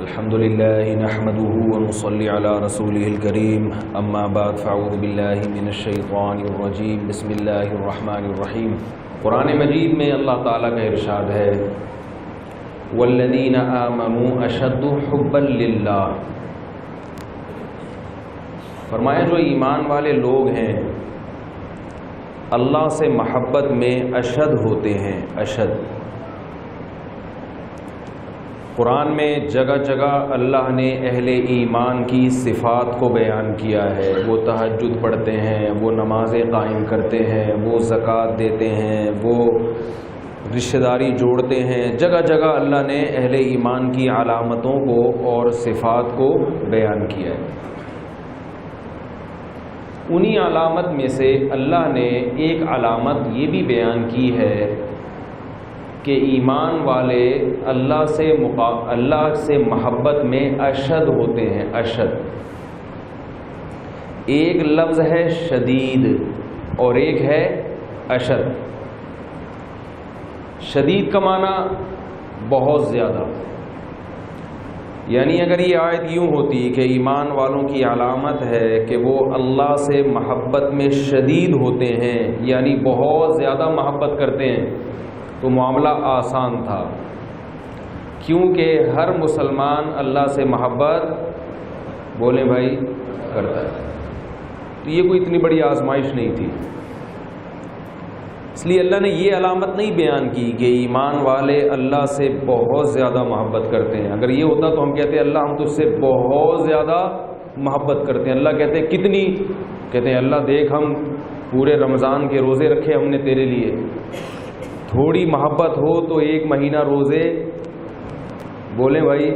الحمد لله نحمده ونصلي على رسوله الكريم اما بعد فاعوذ بالله من الشیطان الرجیم بسم اللہ الرحمن الرحیم۔ قرآن مجید میں اللہ تعالیٰ کا ارشاد ہے والذین آمنوا اشد حبا للہ، فرمایا جو ایمان والے لوگ ہیں اللہ سے محبت میں اشد ہوتے ہیں۔ اشد قرآن میں جگہ جگہ اللہ نے اہل ایمان کی صفات کو بیان کیا ہے۔ وہ تہجد پڑھتے ہیں، وہ نمازیں قائم کرتے ہیں، وہ زکوٰۃ دیتے ہیں، وہ رشتہ داری جوڑتے ہیں۔ جگہ جگہ اللہ نے اہل ایمان کی علامتوں کو اور صفات کو بیان کیا ہے۔ انہی علامت میں سے اللہ نے ایک علامت یہ بھی بیان کی ہے کہ ایمان والے اللہ سے محبت میں اشد ہوتے ہیں۔ اشد ایک لفظ ہے شدید اور ایک ہے اشد۔ شدید کا معنی بہت زیادہ، یعنی اگر یہ آیت یوں ہوتی کہ ایمان والوں کی علامت ہے کہ وہ اللہ سے محبت میں شدید ہوتے ہیں، یعنی بہت زیادہ محبت کرتے ہیں، تو معاملہ آسان تھا، کیونکہ ہر مسلمان اللہ سے محبت بولیں بھائی کرتا ہے، تو یہ کوئی اتنی بڑی آزمائش نہیں تھی۔ اس لیے اللہ نے یہ علامت نہیں بیان کی کہ ایمان والے اللہ سے بہت زیادہ محبت کرتے ہیں۔ اگر یہ ہوتا تو ہم کہتے ہیں اللہ ہم تجھ سے بہت زیادہ محبت کرتے ہیں۔ اللہ کہتے ہیں کتنی؟ کہتے ہیں اللہ دیکھ ہم پورے رمضان کے روزے رکھے ہم نے تیرے لیے۔ تھوڑی محبت ہو تو 1 مہینہ روزے بولیں بھائی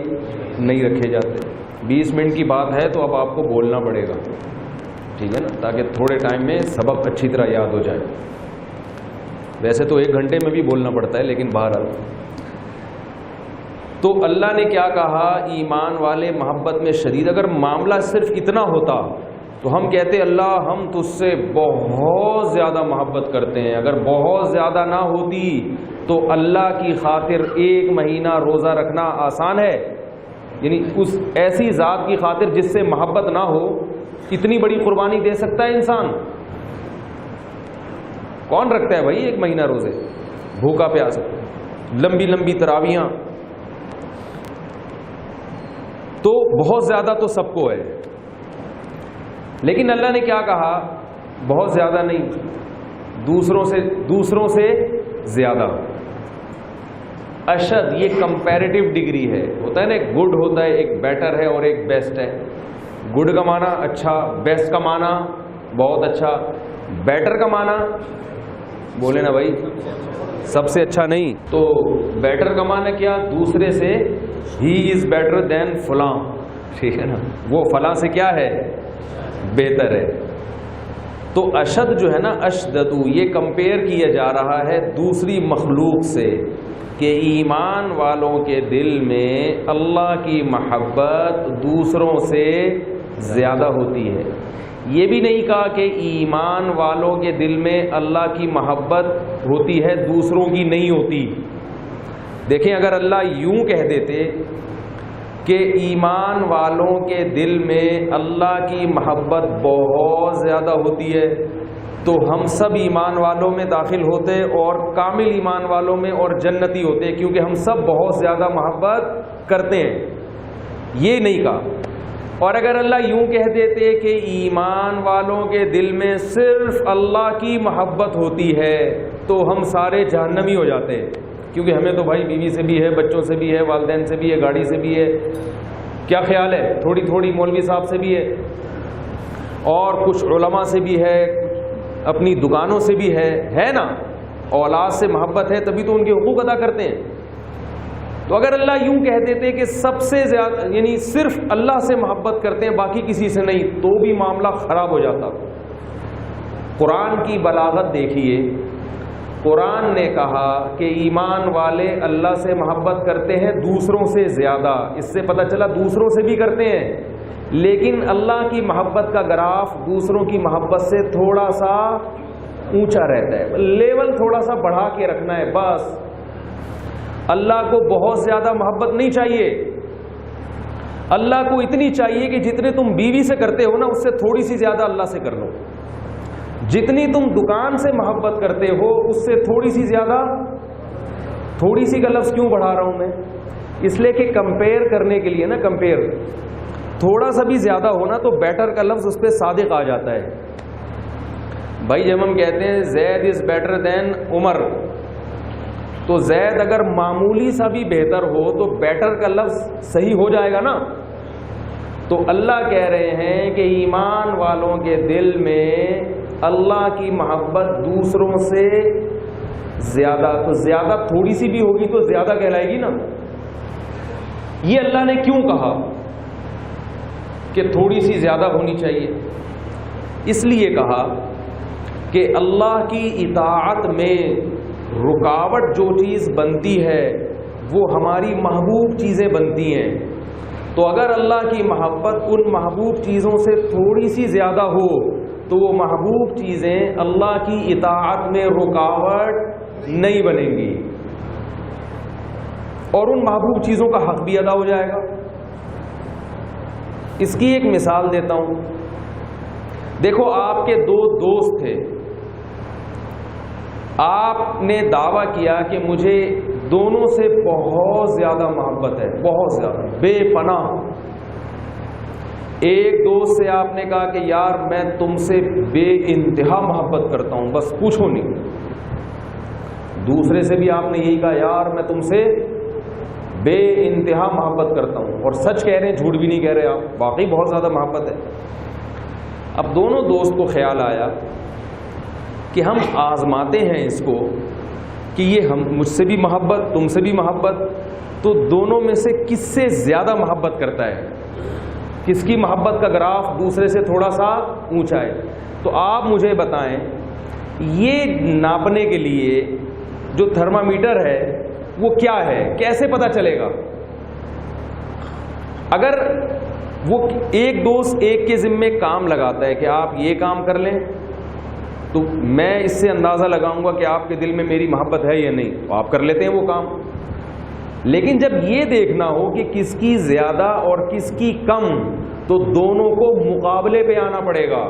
نہیں رکھے جاتے۔ 20 منٹ کی بات ہے تو اب آپ کو بولنا پڑے گا، ٹھیک ہے نا، تاکہ تھوڑے ٹائم میں سبق اچھی طرح یاد ہو جائے۔ ویسے تو 1 گھنٹے میں بھی بولنا پڑتا ہے، لیکن بہرحال تو اللہ نے کیا کہا؟ ایمان والے محبت میں شدید۔ اگر معاملہ صرف اتنا ہوتا تو ہم کہتے اللہ ہم تجھ سے بہت زیادہ محبت کرتے ہیں۔ اگر بہت زیادہ نہ ہوتی تو اللہ کی خاطر 1 مہینہ روزہ رکھنا آسان ہے؟ یعنی اس ایسی ذات کی خاطر جس سے محبت نہ ہو اتنی بڑی قربانی دے سکتا ہے انسان؟ کون رکھتا ہے بھائی 1 مہینہ روزے بھوکا پیاسا، لمبی لمبی تراویحاں؟ تو بہت زیادہ تو سب کو ہے، لیکن اللہ نے کیا کہا؟ بہت زیادہ نہیں، دوسروں سے زیادہ۔ اشد یہ کمپیریٹیو ڈگری ہے، ہوتا ہے نا، ایک گڈ ہوتا ہے، ایک بیٹر ہے اور ایک بیسٹ ہے۔ گڈ کا معنی اچھا، بیسٹ کا معنی بہت اچھا، بیٹر کا معنی بولے نا بھائی سب سے اچھا نہیں۔ تو بیٹر کا معنی کیا؟ دوسرے سے ہی از بیٹر دین فلاں، ٹھیک ہے نا، وہ فلاں سے کیا ہے؟ بہتر ہے۔ تو اشد جو ہے نا، اشددو یہ کمپیئر کیا جا رہا ہے دوسری مخلوق سے کہ ایمان والوں کے دل میں اللہ کی محبت دوسروں سے زیادہ ہوتی ہے۔ یہ بھی نہیں کہا کہ ایمان والوں کے دل میں اللہ کی محبت ہوتی ہے دوسروں کی نہیں ہوتی۔ دیکھیں اگر اللہ یوں کہہ دیتے کہ ایمان والوں کے دل میں اللہ کی محبت بہت زیادہ ہوتی ہے تو ہم سب ایمان والوں میں داخل ہوتے اور کامل ایمان والوں میں اور جنتی ہوتے، کیونکہ ہم سب بہت زیادہ محبت کرتے ہیں۔ یہ نہیں کہا۔ اور اگر اللہ یوں کہہ دیتے کہ ایمان والوں کے دل میں صرف اللہ کی محبت ہوتی ہے تو ہم سارے جہنمی ہو جاتے ہیں، کیونکہ ہمیں تو بھائی بیوی سے بھی ہے، بچوں سے بھی ہے، والدین سے بھی ہے، گاڑی سے بھی ہے، کیا خیال ہے، تھوڑی تھوڑی مولوی صاحب سے بھی ہے، اور کچھ علماء سے بھی ہے، اپنی دکانوں سے بھی ہے نا۔ اولاد سے محبت ہے تبھی تو ان کے حقوق ادا کرتے ہیں۔ تو اگر اللہ یوں کہہ دیتے کہ سب سے زیادہ یعنی صرف اللہ سے محبت کرتے ہیں باقی کسی سے نہیں، تو بھی معاملہ خراب ہو جاتا۔ قرآن کی بلاغت دیکھیے، قرآن نے کہا کہ ایمان والے اللہ سے محبت کرتے ہیں دوسروں سے زیادہ۔ اس سے پتہ چلا دوسروں سے بھی کرتے ہیں، لیکن اللہ کی محبت کا گراف دوسروں کی محبت سے تھوڑا سا اونچا رہتا ہے، لیول تھوڑا سا بڑھا کے رکھنا ہے بس۔ اللہ کو بہت زیادہ محبت نہیں چاہیے، اللہ کو اتنی چاہیے کہ جتنے تم بیوی سے کرتے ہو نا اس سے تھوڑی سی زیادہ اللہ سے کر لو. جتنی تم دکان سے محبت کرتے ہو اس سے تھوڑی سی زیادہ. تھوڑی سی کا لفظ کیوں بڑھا رہا ہوں میں؟ اس لیے کہ کمپیئر کرنے کے لیے نا, کمپیئر تھوڑا سا بھی زیادہ ہونا تو بیٹر کا لفظ اس پہ صادق آ جاتا ہے. بھائی جب ہم کہتے ہیں زید از بیٹر دین عمر, تو زید اگر معمولی سا بھی بہتر ہو تو بیٹر کا لفظ صحیح ہو جائے گا نا. تو اللہ کہہ رہے ہیں کہ ایمان والوں کے دل میں اللہ کی محبت دوسروں سے زیادہ, تو زیادہ تھوڑی سی بھی ہوگی تو زیادہ کہلائے گی نا. یہ اللہ نے کیوں کہا کہ تھوڑی سی زیادہ ہونی چاہیے؟ اس لیے کہا کہ اللہ کی اطاعت میں رکاوٹ جو چیز بنتی ہے وہ ہماری محبوب چیزیں بنتی ہیں. تو اگر اللہ کی محبت ان محبوب چیزوں سے تھوڑی سی زیادہ ہو تو وہ محبوب چیزیں اللہ کی اطاعت میں رکاوٹ نہیں بنیں گی, اور ان محبوب چیزوں کا حق بھی ادا ہو جائے گا. اس کی ایک مثال دیتا ہوں. دیکھو آپ کے دو دوست تھے, آپ نے دعویٰ کیا کہ مجھے دونوں سے بہت زیادہ محبت ہے, بہت زیادہ, بے پناہ. ایک دوست سے آپ نے کہا کہ یار میں تم سے بے انتہا محبت کرتا ہوں, بس پوچھو نہیں. دوسرے سے بھی آپ نے یہی کہا یار میں تم سے بے انتہا محبت کرتا ہوں, اور سچ کہہ رہے ہیں, جھوٹ بھی نہیں کہہ رہے آپ, واقعی بہت زیادہ محبت ہے. اب دونوں دوست کو خیال آیا کہ ہم آزماتے ہیں اس کو کہ یہ ہم مجھ سے بھی محبت, تم سے بھی محبت, تو دونوں میں سے کس سے زیادہ محبت کرتا ہے, کس کی محبت کا گراف دوسرے سے تھوڑا سا اونچا ہے. تو آپ مجھے بتائیں یہ ناپنے کے لیے جو تھرمامیٹر ہے وہ کیا ہے, کیسے پتہ چلے گا؟ اگر وہ ایک دوست ایک کے ذمے کام لگاتا ہے کہ آپ یہ کام کر لیں تو میں اس سے اندازہ لگاؤں گا کہ آپ کے دل میں میری محبت ہے یا نہیں, تو آپ کر لیتے ہیں وہ کام. لیکن جب یہ دیکھنا ہو کہ کس کی زیادہ اور کس کی کم, تو دونوں کو مقابلے پہ آنا پڑے گا.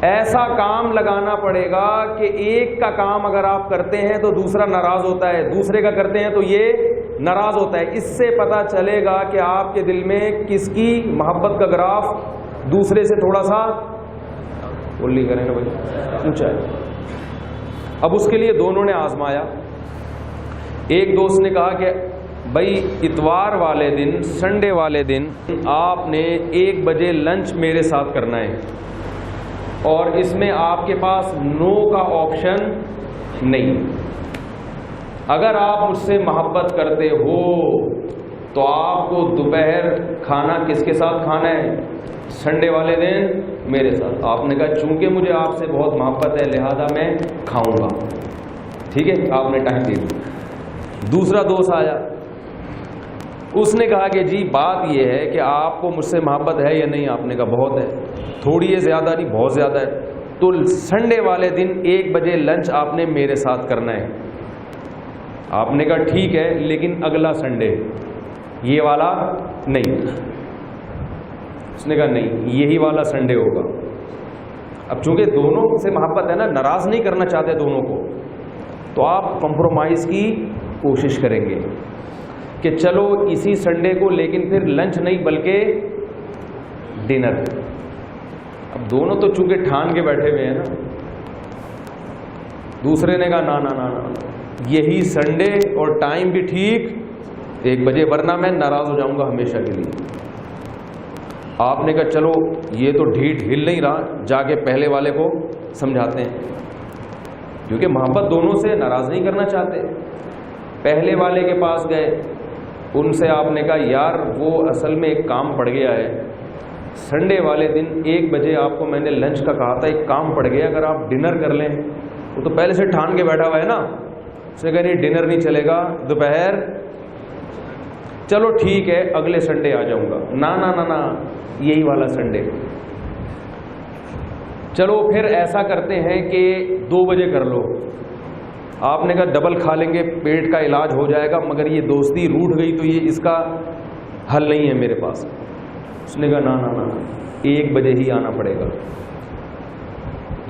ایسا کام لگانا پڑے گا کہ ایک کا کام اگر آپ کرتے ہیں تو دوسرا ناراض ہوتا ہے, دوسرے کا کرتے ہیں تو یہ ناراض ہوتا ہے. اس سے پتہ چلے گا کہ آپ کے دل میں کس کی محبت کا گراف دوسرے سے تھوڑا سا بولی کریں نا بھائی اونچا ہے. اب اس کے لیے دونوں نے آزمایا. ایک دوست نے کہا کہ بھائی اتوار والے دن, سنڈے والے دن آپ نے 1 بجے لنچ میرے ساتھ کرنا ہے, اور اس میں آپ کے پاس نو کا آپشن نہیں. اگر آپ مجھ سے محبت کرتے ہو تو آپ کو دوپہر کھانا کس کے ساتھ کھانا ہے؟ سنڈے والے دن میرے ساتھ. آپ نے کہا چونکہ مجھے آپ سے بہت محبت ہے لہذا میں کھاؤں گا. ٹھیک ہے, آپ نے ٹائم دے دیا. دوسرا دوست آیا, اس نے کہا کہ جی بات یہ ہے کہ آپ کو مجھ سے محبت ہے یا نہیں؟ آپ نے کہا بہت ہے. تھوڑی ہے, زیادہ نہیں, بہت زیادہ ہے. تو سنڈے والے دن 1 بجے لنچ آپ نے میرے ساتھ کرنا ہے. آپ نے کہا ٹھیک ہے, لیکن اگلا سنڈے, یہ والا نہیں. اس نے کہا نہیں, یہی والا سنڈے ہوگا. اب چونکہ دونوں سے محبت ہے نا, ناراض نہیں کرنا چاہتے دونوں کو, تو آپ کمپرومائز کی کوشش کریں گے کہ چلو اسی سنڈے کو, لیکن پھر لنچ نہیں بلکہ ڈنر. اب دونوں تو چونکہ ٹھان کے بیٹھے ہوئے ہیں نا. دوسرے نے کہا نا نا نا نا, یہی سنڈے اور ٹائم بھی ٹھیک 1 بجے, ورنہ میں ناراض ہو جاؤں گا ہمیشہ کے لیے. آپ نے کہا چلو یہ تو ڈھیٹ ہل نہیں رہا, جا کے پہلے والے کو سمجھاتے ہیں, کیونکہ محبت دونوں سے, ناراض نہیں کرنا چاہتے. پہلے والے کے پاس گئے, ان سے آپ نے کہا یار وہ اصل میں ایک کام پڑ گیا ہے, سنڈے والے دن 1 بجے آپ کو میں نے لنچ کا کہا تھا, ایک کام پڑ گیا, اگر آپ ڈنر کر لیں. وہ تو پہلے سے ٹھان کے بیٹھا ہوا ہے نا, اس نے کہا نہیں ڈنر نہیں چلے گا, دوپہر. چلو ٹھیک ہے اگلے سنڈے آ جاؤں گا. نا نا نا نا, یہی والا سنڈے. چلو پھر ایسا کرتے ہیں کہ 2 بجے کر لو. آپ نے کہا ڈبل کھا لیں گے, پیٹ کا علاج ہو جائے گا, مگر یہ دوستی روٹھ گئی تو یہ اس کا حل نہیں ہے میرے پاس. اس نے کہا نا 1 بجے ہی آنا پڑے گا.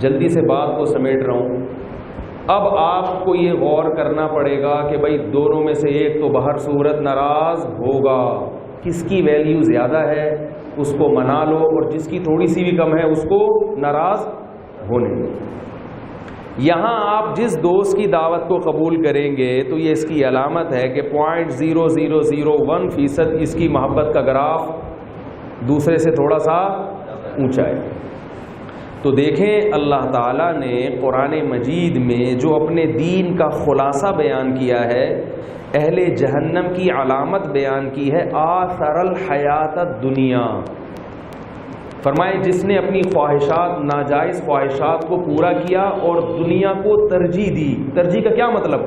جلدی سے بات کو سمیٹ رہا ہوں. اب آپ کو یہ غور کرنا پڑے گا کہ بھائی دونوں میں سے ایک تو بہر صورت ناراض ہوگا. کس کی ویلیو زیادہ ہے اس کو منا لو, اور جس کی تھوڑی سی بھی کم ہے اس کو ناراض ہونے دو. یہاں آپ جس دوست کی دعوت کو قبول کریں گے تو یہ اس کی علامت ہے کہ 0.0001% اس کی محبت کا گراف دوسرے سے تھوڑا سا اونچا ہے. تو دیکھیں اللہ تعالیٰ نے قرآن مجید میں جو اپنے دین کا خلاصہ بیان کیا ہے, اہل جہنم کی علامت بیان کی ہے, آثر الحیات الدنیا. فرمائے جس نے اپنی خواہشات, ناجائز خواہشات کو پورا کیا اور دنیا کو ترجیح دی. ترجیح کا کیا مطلب؟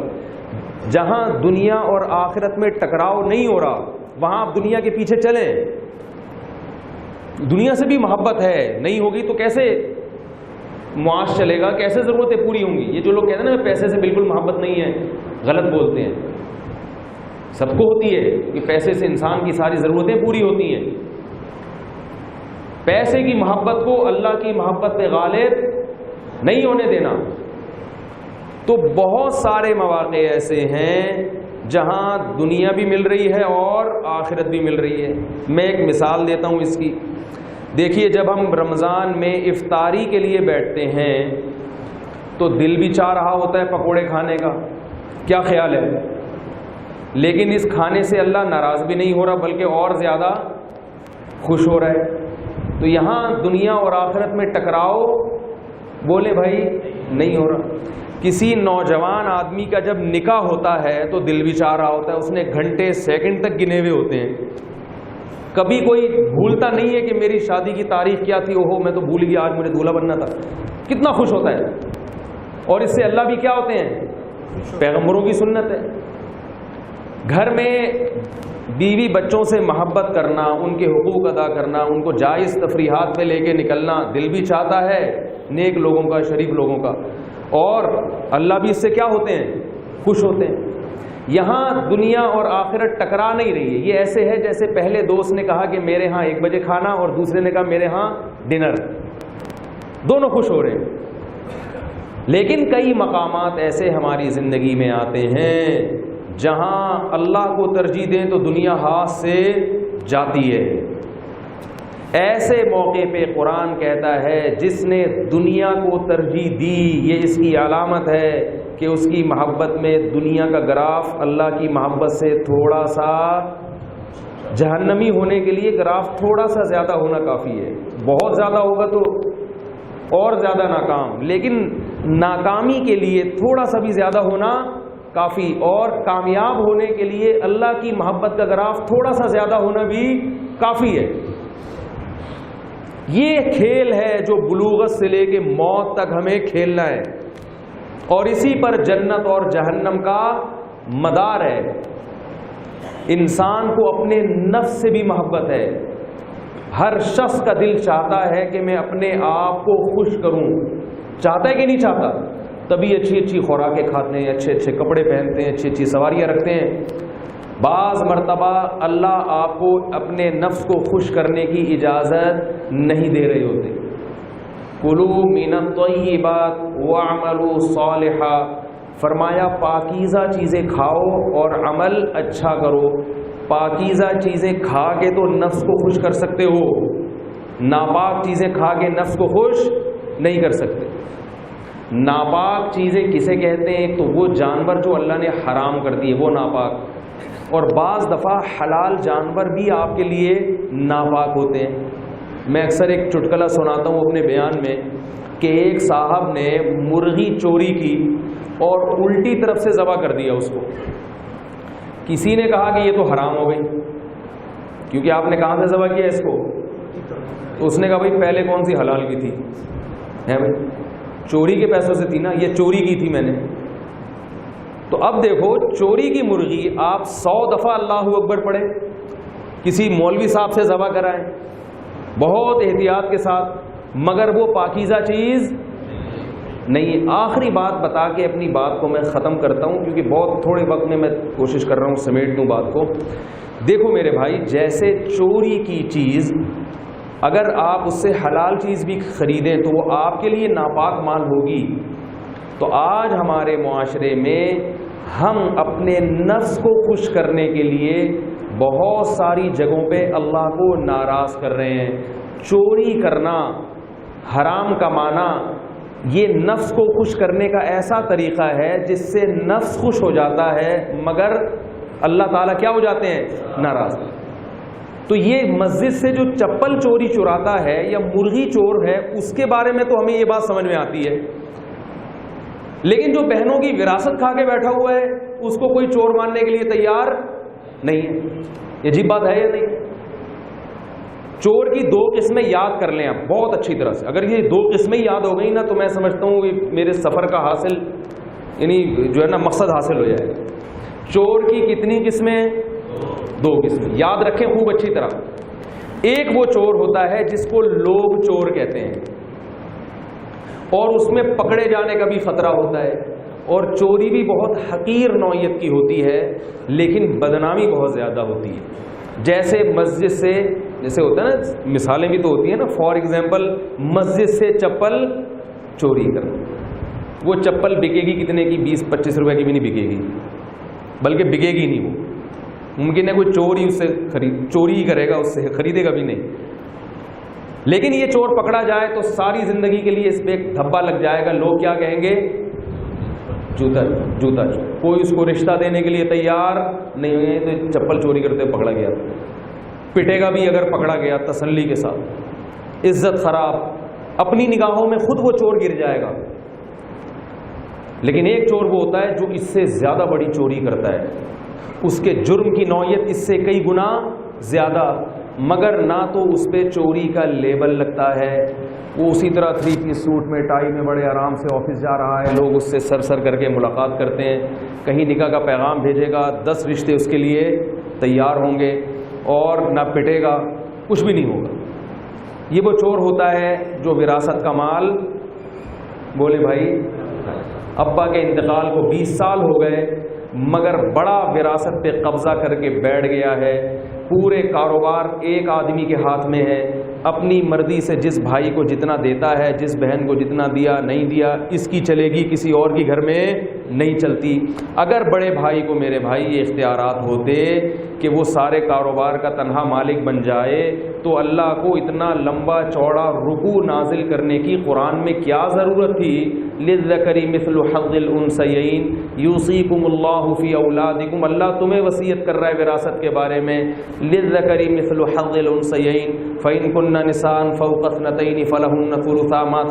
جہاں دنیا اور آخرت میں ٹکراؤ نہیں ہو رہا وہاں آپ دنیا کے پیچھے چلیں. دنیا سے بھی محبت ہے, نہیں ہوگی تو کیسے معاش چلے گا, کیسے ضرورتیں پوری ہوں گی؟ یہ جو لوگ کہتے ہیں نا پیسے سے بالکل محبت نہیں ہے, غلط بولتے ہیں. سب کو ہوتی ہے کہ پیسے سے انسان کی ساری ضرورتیں پوری ہوتی ہیں. پیسے کی محبت کو اللہ کی محبت پہ غالب نہیں ہونے دینا. تو بہت سارے مواقع ایسے ہیں جہاں دنیا بھی مل رہی ہے اور آخرت بھی مل رہی ہے. میں ایک مثال دیتا ہوں اس کی. دیکھیے جب ہم رمضان میں افطاری کے لیے بیٹھتے ہیں تو دل بھی چاہ رہا ہوتا ہے پکوڑے کھانے کا, کیا خیال ہے؟ لیکن اس کھانے سے اللہ ناراض بھی نہیں ہو رہا بلکہ اور زیادہ خوش ہو رہا ہے. تو یہاں دنیا اور آخرت میں ٹکراؤ بولے بھائی نہیں ہو رہا. کسی نوجوان آدمی کا جب نکاح ہوتا ہے تو دل بھی چاہ رہا ہوتا ہے, اس نے گھنٹے سیکنڈ تک گنے ہوئے ہوتے ہیں. کبھی کوئی بھولتا نہیں ہے کہ میری شادی کی تاریخ کیا تھی, اوہو میں تو بھول گیا آج مجھے دولہا بننا تھا. کتنا خوش ہوتا ہے. اور اس سے اللہ بھی کیا ہوتے ہیں؟ پیغمبروں کی سنت ہے. گھر میں بیوی بچوں سے محبت کرنا, ان کے حقوق ادا کرنا, ان کو جائز تفریحات پہ لے کے نکلنا دل بھی چاہتا ہے نیک لوگوں کا, شریف لوگوں کا, اور اللہ بھی اس سے کیا ہوتے ہیں؟ خوش ہوتے ہیں. یہاں دنیا اور آخرت ٹکرا نہیں رہی ہے. یہ ایسے ہے جیسے پہلے دوست نے کہا کہ میرے ہاں 1 بجے کھانا اور دوسرے نے کہا میرے ہاں ڈنر. دونوں خوش ہو رہے ہیں. لیکن کئی مقامات ایسے ہماری زندگی میں آتے ہیں جہاں اللہ کو ترجیح دیں تو دنیا ہاتھ سے جاتی ہے. ایسے موقع پہ قرآن کہتا ہے جس نے دنیا کو ترجیح دی یہ اس کی علامت ہے کہ اس کی محبت میں دنیا کا گراف اللہ کی محبت سے تھوڑا سا, جہنمی ہونے کے لیے گراف تھوڑا سا زیادہ ہونا کافی ہے. بہت زیادہ ہوگا تو اور زیادہ ناکام, لیکن ناکامی کے لیے تھوڑا سا بھی زیادہ ہونا کافی, اور کامیاب ہونے کے لیے اللہ کی محبت کا گراف تھوڑا سا زیادہ ہونا بھی کافی ہے. یہ کھیل ہے جو بلوغت سے لے کے موت تک ہمیں کھیلنا ہے, اور اسی پر جنت اور جہنم کا مدار ہے. انسان کو اپنے نفس سے بھی محبت ہے. ہر شخص کا دل چاہتا ہے کہ میں اپنے آپ کو خوش کروں. چاہتا ہے کہ نہیں چاہتا؟ تبھی اچھی اچھی خوراکیں کھاتے ہیں, اچھے اچھے کپڑے پہنتے ہیں, اچھی اچھی سواریاں رکھتے ہیں. بعض مرتبہ اللہ آپ کو اپنے نفس کو خوش کرنے کی اجازت نہیں دے رہے ہوتے. کلوا من الطیبات واعملوا صالحا, فرمایا پاکیزہ چیزیں کھاؤ اور عمل اچھا کرو. پاکیزہ چیزیں کھا کے تو نفس کو خوش کر سکتے ہو, ناپاک چیزیں کھا کے نفس کو خوش نہیں کر سکتے. ناپاک چیزیں کسے کہتے ہیں؟ تو وہ جانور جو اللہ نے حرام کر دیے وہ ناپاک, اور بعض دفعہ حلال جانور بھی آپ کے لیے ناپاک ہوتے ہیں. میں اکثر ایک چٹکلا سناتا ہوں اپنے بیان میں کہ ایک صاحب نے مرغی چوری کی اور الٹی طرف سے ذبح کر دیا اس کو. کسی نے کہا کہ یہ تو حرام ہو گئی کیونکہ آپ نے کہاں سے ذبح کیا اس کو؟ تو اس نے کہا بھائی پہلے کون سی حلال کی تھی؟ ہے بھائی چوری کے پیسوں سے تھی نا, یہ چوری کی تھی میں نے. تو اب دیکھو چوری کی مرغی آپ 100 دفعہ اللہ اکبر پڑھیں, کسی مولوی صاحب سے ذبح کرائیں بہت احتیاط کے ساتھ, مگر وہ پاکیزہ چیز نہیں ہے. آخری بات بتا کے اپنی بات کو میں ختم کرتا ہوں کیونکہ بہت تھوڑے وقت میں کوشش کر رہا ہوں سمیٹ دوں بات کو. دیکھو میرے بھائی، جیسے چوری کی چیز اگر آپ اس سے حلال چیز بھی خریدیں تو وہ آپ کے لیے ناپاک مال ہوگی، تو آج ہمارے معاشرے میں ہم اپنے نفس کو خوش کرنے کے لیے بہت ساری جگہوں پہ اللہ کو ناراض کر رہے ہیں۔ چوری کرنا، حرام کمانا، یہ نفس کو خوش کرنے کا ایسا طریقہ ہے جس سے نفس خوش ہو جاتا ہے مگر اللہ تعالیٰ کیا ہو جاتے ہیں؟ ناراض۔ تو یہ مسجد سے جو چپل چوری چراتا ہے یا مرغی چور ہے، اس کے بارے میں تو ہمیں یہ بات سمجھ میں آتی ہے، لیکن جو بہنوں کی وراثت کھا کے بیٹھا ہوا ہے اس کو کوئی چور ماننے کے لیے تیار نہیں ہے۔ یہ عجیب بات ہے یا نہیں؟ چور کی دو قسمیں یاد کر لیں آپ بہت اچھی طرح سے، اگر یہ دو قسمیں یاد ہو گئی نا تو میں سمجھتا ہوں میرے سفر کا حاصل یعنی جو ہے نا مقصد حاصل ہو جائے گا۔ چور کی کتنی قسمیں؟ دو قسمیں، یاد رکھیں خوب اچھی طرح۔ ایک وہ چور ہوتا ہے جس کو لوگ چور کہتے ہیں اور اس میں پکڑے جانے کا بھی خطرہ ہوتا ہے، اور چوری بھی بہت حقیر نوعیت کی ہوتی ہے لیکن بدنامی بہت زیادہ ہوتی ہے۔ جیسے مسجد سے، جیسے ہوتا ہے نا، مثالیں بھی تو ہوتی ہیں نا، فار ایگزامپل مسجد سے چپل چوری کرنا، وہ چپل بکے گی کتنے کی؟ 20-25 روپے کی بھی نہیں بکے گی، بلکہ بکے گی نہیں، وہ ممکن ہے کوئی چور ہی اس سے چوری ہی کرے گا، اس سے خریدے گا بھی نہیں۔ لیکن یہ چور پکڑا جائے تو ساری زندگی کے لیے اس پہ ایک دھبا لگ جائے گا، لوگ کیا کہیں گے؟ جوتا چور۔ کوئی اس کو رشتہ دینے کے لیے تیار نہیں ہوئے، تو چپل چوری کرتے پکڑا گیا، پٹے گا بھی اگر پکڑا گیا تسلی کے ساتھ، عزت خراب، اپنی نگاہوں میں خود وہ چور گر جائے گا۔ لیکن ایک چور وہ ہوتا ہے جو اس سے زیادہ بڑی چوری کرتا ہے، اس کے جرم کی نوعیت اس سے کئی گنا زیادہ، مگر نہ تو اس پہ چوری کا لیبل لگتا ہے، وہ اسی طرح 3 پیس سوٹ میں ٹائی میں بڑے آرام سے آفس جا رہا ہے، لوگ اس سے سر کر کے ملاقات کرتے ہیں، کہیں نکاح کا پیغام بھیجے گا، 10 رشتے اس کے لیے تیار ہوں گے، اور نہ پٹے گا، کچھ بھی نہیں ہوگا۔ یہ وہ چور ہوتا ہے جو وراثت کا مال، بولے بھائی، ابا کے انتقال کو 20 سال ہو گئے مگر بڑا وراثت پہ قبضہ کر کے بیٹھ گیا ہے، پورے کاروبار ایک آدمی کے ہاتھ میں ہے، اپنی مرضی سے جس بھائی کو جتنا دیتا ہے، جس بہن کو جتنا دیا نہیں دیا، اس کی چلے گی، کسی اور کی گھر میں نہیں چلتی۔ اگر بڑے بھائی کو میرے بھائی یہ اختیارات ہوتے کہ وہ سارے کاروبار کا تنہا مالک بن جائے تو اللہ کو اتنا لمبا چوڑا رکوع نازل کرنے کی قرآن میں کیا ضرورت تھی؟ للذکر مثل حظ الانثیین یوصیکم اللہ فی اولادکم، اللہ تمہیں وصیت کر رہا ہے وراثت کے بارے میں، للذکر مثل حظ الانثیین فإن کن نساء فوق اثنتین فلہن ثلثا ما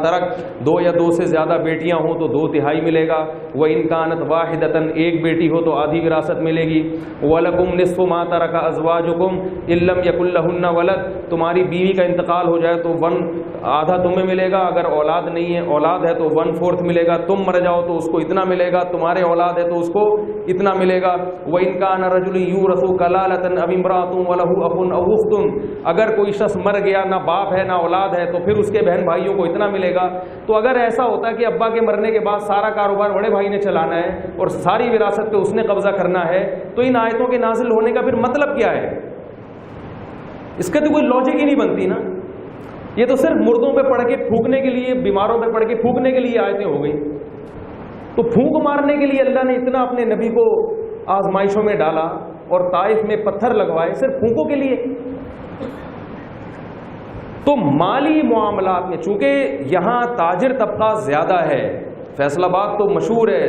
ترک، 2 یا 2 سے زیادہ بیٹیاں ہوں تو 2/3 ملے گا، وإن کانت واحدۃ، ایک بیٹی ہو تو آدھی وراثت ملے گی، وَلَكُمْ نِصْفُ مَا تَرَكَ أَزْوَاجُكُمْ إِن لَّمْ يَكُن لَّهُنَّ وَلَدٌ، تمہاری بیوی کا انتقال ہو جائے تو آدھا تمہیں ملے گا، اگر اولاد نہیں ہے، اولاد ہے تو 1/4 ملے گا، تم مر جاؤ تو اس کو اتنا ملے گا، تمہارے اولاد ہے تو اس کو اتنا ملے گا، وَإِن كَانَ رَجُلٌ يُورَثُ كَلَالَةً أَوِ امْرَأَةٌ وَلَهُ أَخٌ أَوْ أُخْتٌ، اگر کوئی شخص مر گیا، نہ باپ ہے نہ اولاد ہے، تو پھر اس کے بہن بھائیوں کو اتنا ملے گا۔ تو اگر ایسا ہوتا کہ ابا کے مرنے کے بعد سارا کاروبار بڑے بھائی نے چلانا ہے اور ساری وراثت پہ اس نے قبضہ کرنا ہے، تو ان آیتوں کے نازل ہونے کا پھر مطلب کیا ہے؟ اس کا تو کوئی لاجک ہی نہیں بنتی نا۔ یہ تو صرف مردوں پہ پڑھ کے پھونکنے کے لیے، بیماروں پہ پڑھ کے پھونکنے کے لیے آیتیں ہو گئی۔ تو پھونک مارنے کے لیے اللہ نے اتنا اپنے نبی کو آزمائشوں میں ڈالا اور طائف میں پتھر لگوائے صرف پھونکوں کے لیے۔ تو مالی معاملات میں چونکہ یہاں تاجر طبقہ زیادہ ہے، فیصل آباد تو مشہور ہے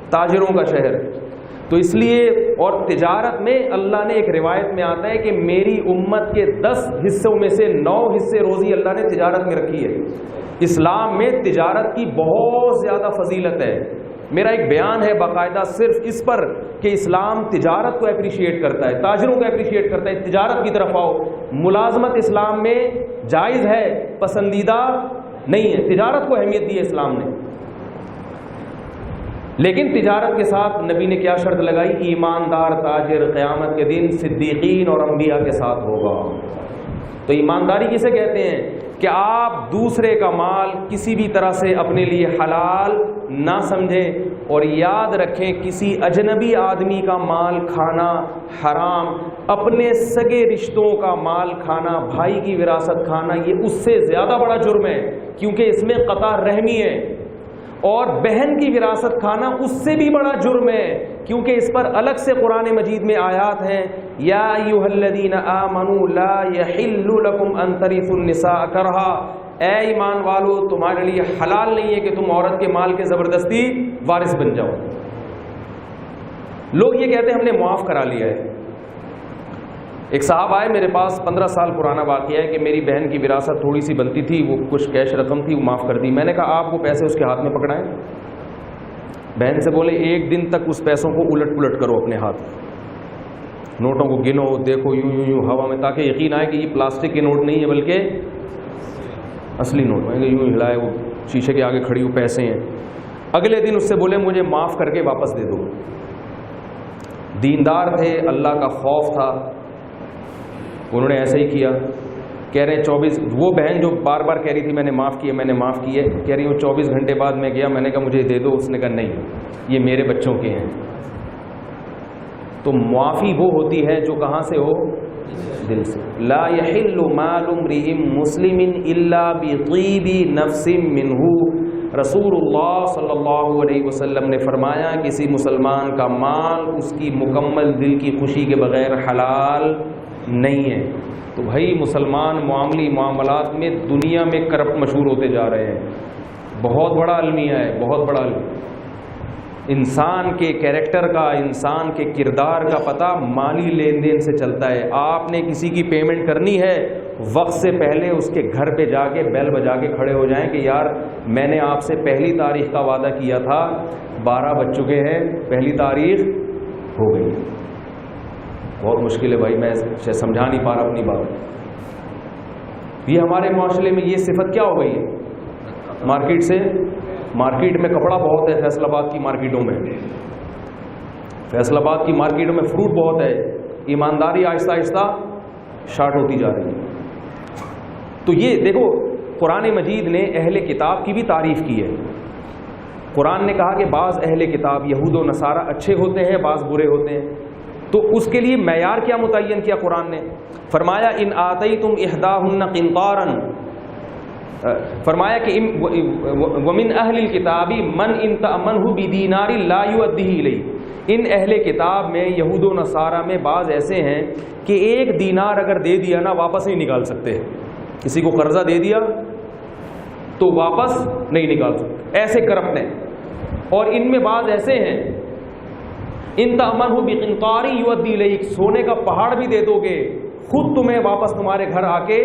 تاجروں کا شہر، تو اس لیے، اور تجارت میں اللہ نے ایک روایت میں آتا ہے کہ میری امت کے 10 حصوں میں سے 9 حصے روزی اللہ نے تجارت میں رکھی ہے۔ اسلام میں تجارت کی بہت زیادہ فضیلت ہے۔ میرا ایک بیان ہے باقاعدہ صرف اس پر کہ اسلام تجارت کو اپریشیٹ کرتا ہے، تاجروں کو اپریشیٹ کرتا ہے، تجارت کی طرف آؤ۔ ملازمت اسلام میں جائز ہے، پسندیدہ نہیں ہے، تجارت کو اہمیت دی ہے اسلام نے۔ لیکن تجارت کے ساتھ نبی نے کیا شرط لگائی؟ ایماندار تاجر قیامت کے دن صدیقین اور انبیاء کے ساتھ ہوگا۔ تو ایمانداری کسے کہتے ہیں؟ کہ آپ دوسرے کا مال کسی بھی طرح سے اپنے لیے حلال نہ سمجھیں، اور یاد رکھیں کسی اجنبی آدمی کا مال کھانا حرام، اپنے سگے رشتوں کا مال کھانا، بھائی کی وراثت کھانا، یہ اس سے زیادہ بڑا جرم ہے، کیونکہ اس میں قطع رحمی ہے۔ اور بہن کی وراثت کھانا اس سے بھی بڑا جرم ہے، کیونکہ اس پر الگ سے قرآن مجید میں آیات ہیں، یا ایھا الذین آمنوا لا یحل لکم ان ترثوا النساء کرہا، اے ایمان والو تمہارے لیے حلال نہیں ہے کہ تم عورت کے مال کے زبردستی وارث بن جاؤ۔ لوگ یہ کہتے ہیں ہم نے معاف کرا لیا ہے۔ ایک صاحب آئے میرے پاس، 15 سال پرانا واقعہ ہے کہ میری بہن کی وراثت تھوڑی سی بنتی تھی، وہ کچھ کیش رقم تھی وہ معاف کر دی۔ میں نے کہا آپ وہ پیسے اس کے ہاتھ میں پکڑائیں۔ بہن سے بولے ایک دن تک اس پیسوں کو الٹ پلٹ کرو اپنے ہاتھ، نوٹوں کو گنو، دیکھو یوں یوں یوں ہوا میں، تاکہ یقین آئے کہ یہ پلاسٹک کے نوٹ نہیں ہے بلکہ اصلی نوٹ۔ میں کہ یوں ہلائے، وہ شیشے کے آگے کھڑی، وہ پیسے ہیں۔ اگلے دن اس سے بولے مجھے معاف کر کے واپس دے دو۔ دیندار تھے، اللہ کا خوف تھا، انہوں نے ایسے ہی کیا۔ کہہ رہے ہیں 24، وہ بہن جو بار بار کہہ رہی تھی میں نے معاف کیے میں نے معاف کیے، کہہ رہی ہوں 24 گھنٹے بعد میں گیا، میں نے کہا مجھے دے دو، اس نے کہا نہیں یہ میرے بچوں کے ہیں۔ تو معافی وہ ہوتی ہے جو کہاں سے ہو؟ دل سے۔ لا یحل مال امرئ مسلم الا بطیب نفس منہ، رسول اللہ صلی اللہ علیہ وسلم نے فرمایا کسی مسلمان کا مال اس کی مکمل دل کی خوشی کے بغیر حلال نہیں ہے۔ تو بھائی مسلمان معاملات میں دنیا میں کرپٹ مشہور ہوتے جا رہے ہیں، بہت بڑا المیہ ہے، بہت بڑا انسان کے کیریکٹر کا، انسان کے کردار کا پتہ مالی لین دین سے چلتا ہے۔ آپ نے کسی کی پیمنٹ کرنی ہے، وقت سے پہلے اس کے گھر پہ جا کے بیل بجا کے کھڑے ہو جائیں کہ یار میں نے آپ سے پہلی تاریخ کا وعدہ کیا تھا، 12 بج چکے ہیں، پہلی تاریخ ہو گئی۔ بہت مشکل ہے بھائی، میں سمجھا نہیں پا رہا اپنی بات۔ یہ ہمارے معاشرے میں یہ صفت کیا ہو گئی ہے؟ مارکیٹ میں کپڑا بہت ہے، فیصل آباد کی مارکیٹوں میں، فیصل آباد کی مارکیٹوں میں فروٹ بہت ہے، ایمانداری آہستہ آہستہ شارٹ ہوتی جا رہی ہے۔ تو یہ دیکھو قرآن مجید نے اہل کتاب کی بھی تعریف کی ہے۔ قرآن نے کہا کہ بعض اہل کتاب یہود و نصارہ اچھے ہوتے ہیں، بعض برے ہوتے ہیں۔ تو اس کے لیے معیار کیا متعین کیا قرآن نے؟ فرمایا ان آتیتم احداہن قنطارا، فرمایا کہ ومن اہل الکتاب من ان تأمنہ بدینار لا یؤدیہ الیہ، ان اہل کتاب میں یہود و نصارہ میں بعض ایسے ہیں کہ 1 دینار اگر دے دیا نا واپس نہیں نکال سکتے، کسی کو قرضہ دے دیا تو واپس نہیں نکال سکتے، ایسے کرپٹ ہیں۔ اور ان میں بعض ایسے ہیں ان تأمنہ بقنطار یؤدی الیک، سونے کا پہاڑ بھی دے دو گے خود تمہیں واپس تمہارے گھر آ کے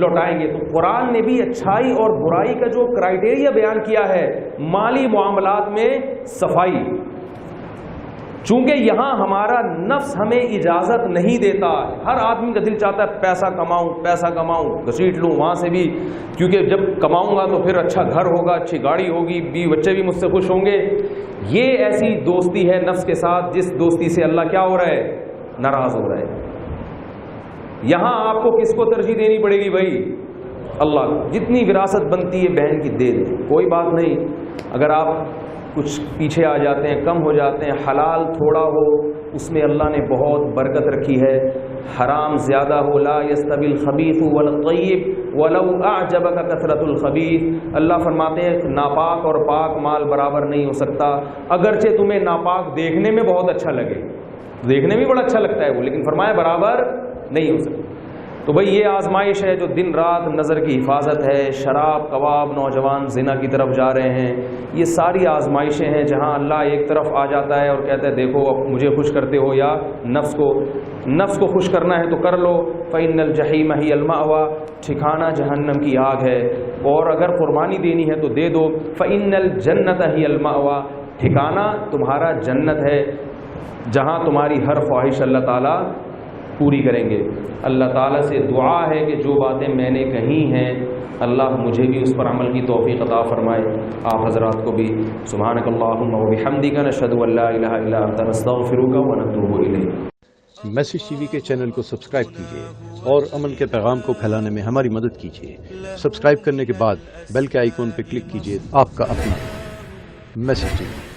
لوٹائیں گے۔ تو قرآن نے بھی اچھائی اور برائی کا جو کرائیٹیریا بیان کیا ہے مالی معاملات میں صفائی، چونکہ یہاں ہمارا نفس ہمیں اجازت نہیں دیتا، ہر آدمی کا دل چاہتا ہے پیسہ کماؤں گھسیٹ لوں وہاں سے بھی، کیونکہ جب کماؤں گا تو پھر اچھا گھر ہوگا، اچھی گاڑی ہوگی، بیوی بچے بھی مجھ سے خوش ہوں گے۔ یہ ایسی دوستی ہے نفس کے ساتھ جس دوستی سے اللہ کیا ہو رہا ہے؟ ناراض ہو رہا ہے۔ یہاں آپ کو کس کو ترجیح دینی پڑے گی بھائی؟ اللہ کو۔ جتنی وراثت بنتی ہے بہن کی دے دیں، کوئی بات نہیں۔ اگر آپ کچھ پیچھے آ جاتے ہیں، کم ہو جاتے ہیں، حلال تھوڑا ہو اس میں اللہ نے بہت برکت رکھی ہے، حرام زیادہ ہو لا یستوی الخبیث والطیب ولو اعجبک کثرت الخبیث، اللہ فرماتے ہیں ناپاک اور پاک مال برابر نہیں ہو سکتا، اگرچہ تمہیں ناپاک دیکھنے میں بہت اچھا لگے، دیکھنے میں بڑا اچھا لگتا ہے وہ، لیکن فرمایا برابر نہیں ہو سکتا۔ تو بھئی یہ آزمائش ہے جو دن رات نظر کی حفاظت ہے، شراب کباب نوجوان زنا کی طرف جا رہے ہیں، یہ ساری آزمائشیں ہیں جہاں اللہ ایک طرف آ جاتا ہے اور کہتا ہے دیکھو اب مجھے خوش کرتے ہو یا نفس کو خوش کرنا ہے تو کر لو، فإن الجحیم ہی المأویٰ، ٹھکانہ جہنم کی آگ ہے، اور اگر قربانی دینی ہے تو دے دو، فإن الجنت ہی المأویٰ، ٹھکانہ تمہارا جنت ہے جہاں تمہاری ہر خواہش اللہ تعالیٰ پوری کریں گے۔ اللہ تعالیٰ سے دعا ہے کہ جو باتیں میں نے کہی ہیں اللہ مجھے بھی اس پر عمل کی توفیق عطا فرمائے، آپ حضرات کو بھی۔ سبحانک اللہم و بحمدک، نشہد ان لا الہ الا انت، نستغفرک و نتوب الیک۔ میسج ٹی وی کے چینل کو سبسکرائب کیجیے اور امن کے پیغام کو پھیلانے میں ہماری مدد کیجیے۔ سبسکرائب کرنے کے بعد بیل کے آئیکن پر کلک کیجیے۔ آپ کا اپنا میسج ٹی وی۔